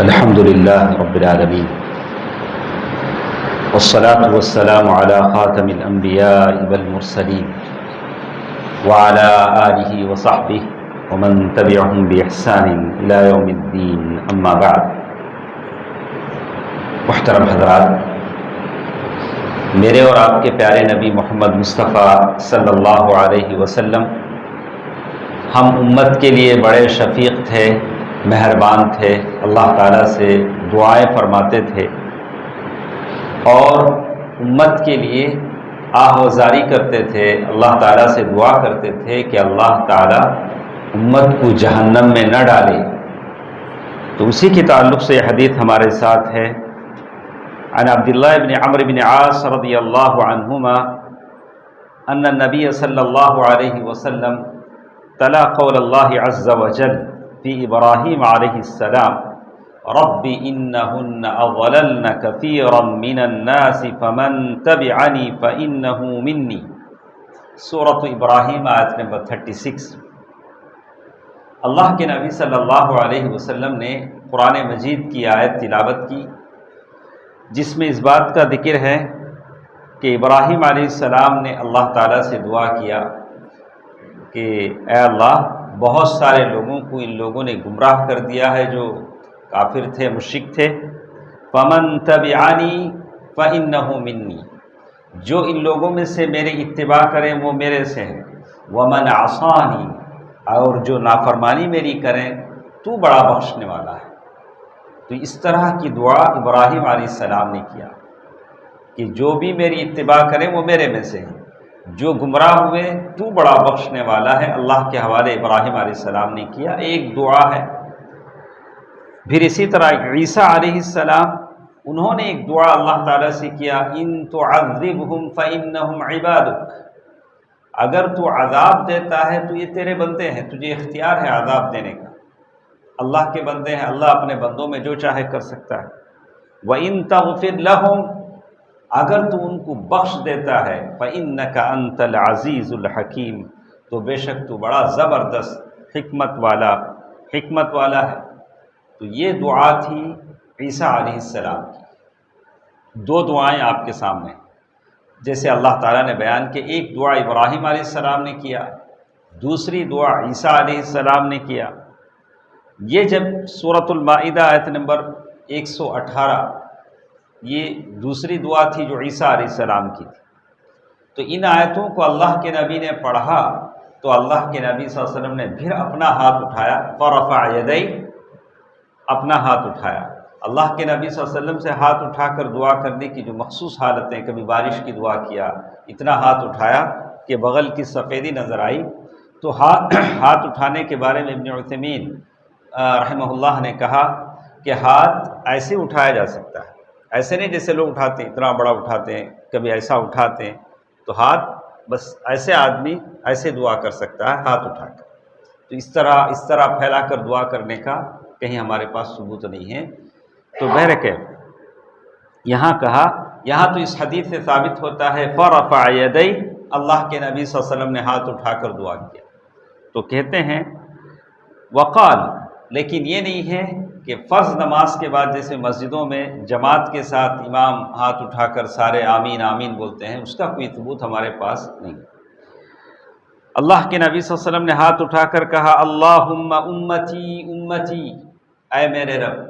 الحمد لله رب العالمين والصلاة والسلام على خاتم الأنبياء والمرسلين وعلى آله وصحبه ومن تبعهم بإحسان إلى يوم الدين أما بعد. محترم حضرات، میرے اور آپ کے پیارے نبی محمد مصطفیٰ صلی اللہ علیہ وسلم ہم امت کے لیے بڑے شفیق تھے، مہربان تھے، اللہ تعالیٰ سے دعائیں فرماتے تھے اور امت کے لیے آہوازاری کرتے تھے، اللہ تعالیٰ سے دعا کرتے تھے کہ اللہ تعالیٰ امت کو جہنم میں نہ ڈالے. تو اسی کے تعلق سے یہ حدیث ہمارے ساتھ ہے. عن عبداللہ بن عمرو بن عاص رضی اللہ عنہما ان النبی صلی اللہ علیہ وسلم تلا قول اللہ عز وجل فی ابراہیم علیہ السلام رب انہن اضللن کثیرا من الناس فمن تبعنی فانہ منی. سورۃ ابراہیم آیت نمبر 36. اللہ کے نبی صلی اللہ علیہ وسلم نے قرآن مجید کی آیت تلاوت کی جس میں اس بات کا ذکر ہے کہ ابراہیم علیہ السلام نے اللہ تعالیٰ سے دعا کیا کہ اے اللہ، بہت سارے لوگوں کو ان لوگوں نے گمراہ کر دیا ہے جو کافر تھے، مشرک تھے. فمن تبعنی فانہ منی، جو ان لوگوں میں سے میرے اتباع کریں وہ میرے سے ہیں. ومن عصانی، اور جو نافرمانی میری کریں تو بڑا بخشنے والا ہے. تو اس طرح کی دعا ابراہیم علیہ السلام نے کیا کہ جو بھی میری اتباع کریں وہ میرے میں سے ہیں، جو گمراہ ہوئے تو بڑا بخشنے والا ہے. اللہ کے حوالے ابراہیم علیہ السلام نے کیا، ایک دعا ہے. پھر اسی طرح عیسیٰ علیہ السلام، انہوں نے ایک دعا اللہ تعالیٰ سے کیا، ان تعذبہم فانہم عبادک، اگر تو عذاب دیتا ہے تو یہ تیرے بندے ہیں، تجھے اختیار ہے عذاب دینے کا. اللہ کے بندے ہیں، اللہ اپنے بندوں میں جو چاہے کر سکتا ہے. وَإِن تَغْفِرْ لَهُمْ، اگر تو ان کو بخش دیتا ہے، فَإِنَّكَ أَنْتَ الْعَزِيزُ الْحَكِيمُ، تو بے شک تو بڑا زبردست حکمت والا ہے. تو یہ دعا تھی عیسیٰ علیہ السلام کی. دو دعائیں آپ کے سامنے جیسے اللہ تعالیٰ نے بیان کہ ایک دعا ابراہیم علیہ السلام نے کیا، دوسری دعا عیسیٰ علیہ السلام نے کیا. یہ جب سورۃ المائدہ آیت نمبر 118، یہ دوسری دعا تھی جو عیسیٰ علیہ السلام کی تھی. تو ان آیتوں کو اللہ کے نبی نے پڑھا تو اللہ کے نبی صلی اللہ علیہ وسلم نے پھر اپنا ہاتھ اٹھایا، فرفع یدیہ، اپنا ہاتھ اٹھایا. اللہ کے نبی صلی اللہ علیہ وسلم سے ہاتھ اٹھا کر دعا کرنے کی جو مخصوص حالتیں، کبھی بارش کی دعا کیا، اتنا ہاتھ اٹھایا کہ بغل کی سفیدی نظر آئی. تو ہاتھ اٹھانے کے بارے میں ابن عثیمین رحمہ اللہ نے کہا کہ ہاتھ ایسے اٹھایا جا سکتا ہے، ایسے نہیں جیسے لوگ اٹھاتے ہیں، اتنا بڑا اٹھاتے ہیں، کبھی ایسا اٹھاتے ہیں. تو ہاتھ بس ایسے آدمی ایسے دعا کر سکتا ہے ہاتھ اٹھا کر. تو اس طرح پھیلا کر دعا کرنے کا کہیں ہمارے پاس ثبوت نہیں ہے. تو بہرکیف یہاں کہا، یہاں تو اس حدیث سے ثابت ہوتا ہے فرفع یدیہ، اللہ کے نبی صلی اللہ علیہ وسلم نے ہاتھ اٹھا کر دعا کیا. تو کہتے ہیں وقال، لیکن یہ نہیں ہے کہ فرض نماز کے بعد جیسے مسجدوں میں جماعت کے ساتھ امام ہاتھ اٹھا کر سارے آمین آمین بولتے ہیں، اس کا کوئی ثبوت ہمارے پاس نہیں. اللہ کے نبی صلی اللہ علیہ وسلم نے ہاتھ اٹھا کر کہا اللہم امتی امتی، اے میرے رب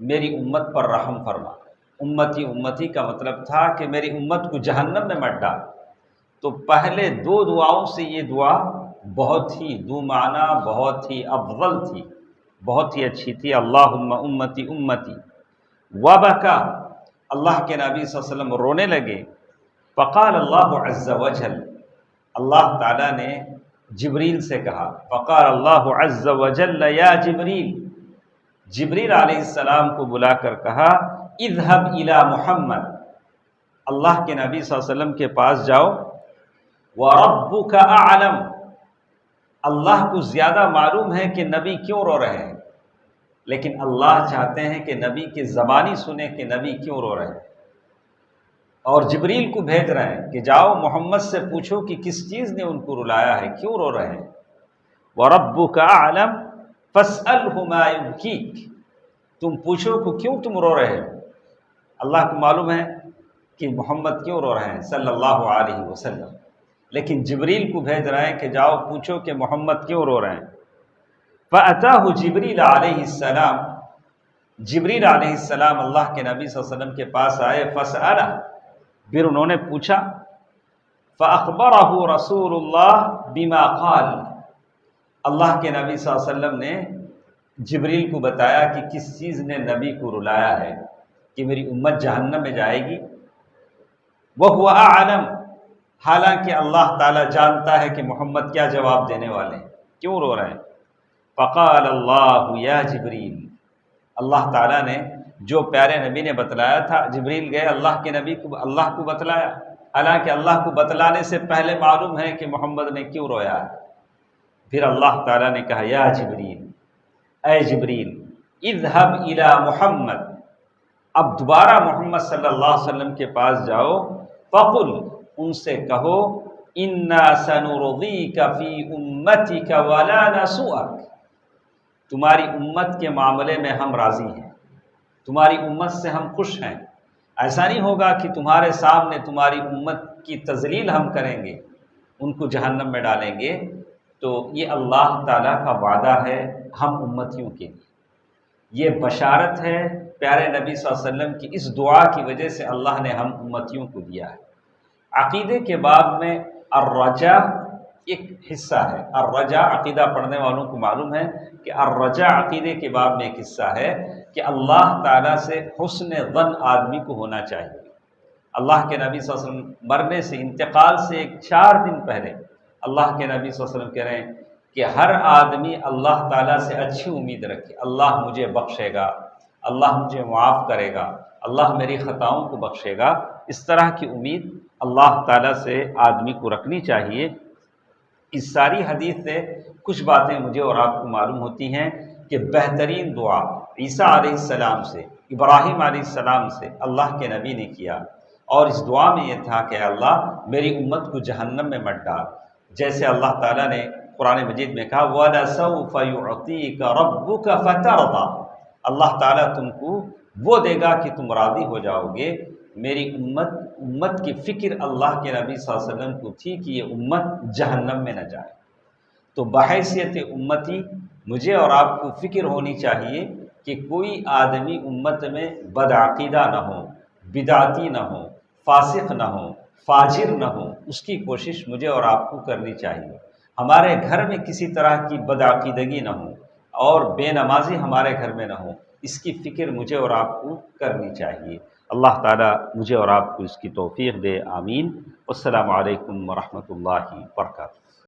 میری امت پر رحم فرما. امتی امتی کا مطلب تھا کہ میری امت کو جہنم میں مت ڈال. تو پہلے دو دعاؤں سے یہ دعا بہت ہی دو معنی، بہت ہی افضل تھی، بہت ہی اچھی تھی. اللہم امتی امتی. وبکا، اللہ کے نبی صلی اللہ علیہ وسلم رونے لگے. فقال اللہ عز وجل، اللہ تعالیٰ نے جبریل سے کہا، فقال اللہ عز وجل یا جبریل، جبریل علیہ السلام کو بلا کر کہا اذهب الی محمد، اللہ کے نبی صلی اللہ علیہ وسلم کے پاس جاؤ. وربک اعلم، اللہ کو زیادہ معلوم ہے کہ نبی کیوں رو رہے ہیں، لیکن اللہ چاہتے ہیں کہ نبی کی زبانی سنیں کہ نبی کیوں رو رہے ہیں. اور جبریل کو بھیج رہے ہیں کہ جاؤ محمد سے پوچھو کہ کس چیز نے ان کو رلایا ہے، کیوں رو رہے ہیں. وَرَبُّكَ أَعْلَمُ فَاسْأَلْهُ مَا يُبْكِيكَ، تم پوچھو کہ کیوں تم رو رہے ہو۔ اللہ کو معلوم ہے کہ محمد کیوں رو رہے ہیں صلی اللہ علیہ وسلم، لیکن جبریل کو بھیج رہے ہیں کہ جاؤ پوچھو کہ محمد کیوں رو رہے ہیں۔ فَأَتَاهُ جبریل علیہ السلام، جبریل علیہ السلام اللہ کے نبی صلی اللہ علیہ وسلم کے پاس آئے، فَسَأَلَهُ، پھر انہوں نے پوچھا، فَأَخْبَرَهُ رسول اللہ بما قال، اللہ کے نبی صلی اللہ علیہ وسلم نے جبریل کو بتایا کہ کس چیز نے نبی کو رلایا ہے کہ میری امت جہنم میں جائے گی۔ وَهُوَ أَعْلَمُ، حالانکہ اللہ تعالیٰ جانتا ہے کہ محمد کیا جواب دینے والے ہیں، کیوں رو رہے ہیں۔ فقال اللہ یا جبریل، اللہ تعالیٰ نے جو پیارے نبی نے بتلایا تھا، جبریل گئے اللہ کے نبی کو، اللہ کو بتلایا، حالانکہ اللہ کو بتلانے سے پہلے معلوم ہے کہ محمد نے کیوں رویا ہے۔ پھر اللہ تعالیٰ نے کہا یا جبریل، اے جبریل، اذهب الى محمد، اب دوبارہ محمد صلی اللہ علیہ وسلم کے پاس جاؤ، فقل، ان سے کہو، انا سنرضیک فی امتک ولا نسوءک، تمہاری امت کے معاملے میں ہم راضی ہیں، تمہاری امت سے ہم خوش ہیں، ایسا نہیں ہوگا کہ تمہارے سامنے تمہاری امت کی تذلیل ہم کریں گے، ان کو جہنم میں ڈالیں گے۔ تو یہ اللہ تعالیٰ کا وعدہ ہے ہم امتیوں کے لیے، یہ بشارت ہے پیارے نبی صلی اللہ علیہ وسلم کی اس دعا کی وجہ سے اللہ نے ہم امتیوں کو دیا ہے۔ عقیدے کے باب میں الرجا ایک حصہ ہے، الرجا عقیدہ پڑھنے والوں کو معلوم ہے کہ الرجا عقیدے کے باب میں ایک حصہ ہے کہ اللہ تعالیٰ سے حسن ظن آدمی کو ہونا چاہیے۔ اللہ کے نبی صلی اللہ علیہ وسلم مرنے سے، انتقال سے 4 دن پہلے اللہ کے نبی صلی اللہ علیہ وسلم کہہ رہے ہیں کہ ہر آدمی اللہ تعالیٰ سے اچھی امید رکھے، اللہ مجھے بخشے گا، اللہ مجھے معاف کرے گا، اللہ میری خطاؤں کو بخشے گا، اس طرح کی امید اللہ تعالیٰ سے آدمی کو رکھنی چاہیے۔ اس ساری حدیث سے کچھ باتیں مجھے اور آپ کو معلوم ہوتی ہیں کہ بہترین دعا عیسیٰ علیہ السلام سے، ابراہیم علیہ السلام سے اللہ کے نبی نے کیا، اور اس دعا میں یہ تھا کہ اللہ میری امت کو جہنم میں مت ڈال، جیسے اللہ تعالیٰ نے قرآن مجید میں کہا وَلَسَوْفَ يُعْطِيكَ رَبُّكَ فَتَرْضَىٰ، اللہ تعالیٰ تم کو وہ دے گا کہ تم راضی ہو جاؤ گے۔ میری امت کی فکر اللہ کے نبی صلی اللہ علیہ وسلم کو تھی کہ یہ امت جہنم میں نہ جائے۔ تو بحیثیت امتی مجھے اور آپ کو فکر ہونی چاہیے کہ کوئی آدمی امت میں بدعقیدہ نہ ہو، بدعتی نہ ہو، فاسق نہ ہو، فاجر نہ ہو، اس کی کوشش مجھے اور آپ کو کرنی چاہیے۔ ہمارے گھر میں کسی طرح کی بدعقیدگی نہ ہو اور بے نمازی ہمارے گھر میں نہ ہو، اس کی فکر مجھے اور آپ کو کرنی چاہیے۔ اللہ تعالیٰ مجھے اور آپ کو اس کی توفیق دے، آمین۔ والسلام علیکم ورحمۃ اللہ وبرکاتہ۔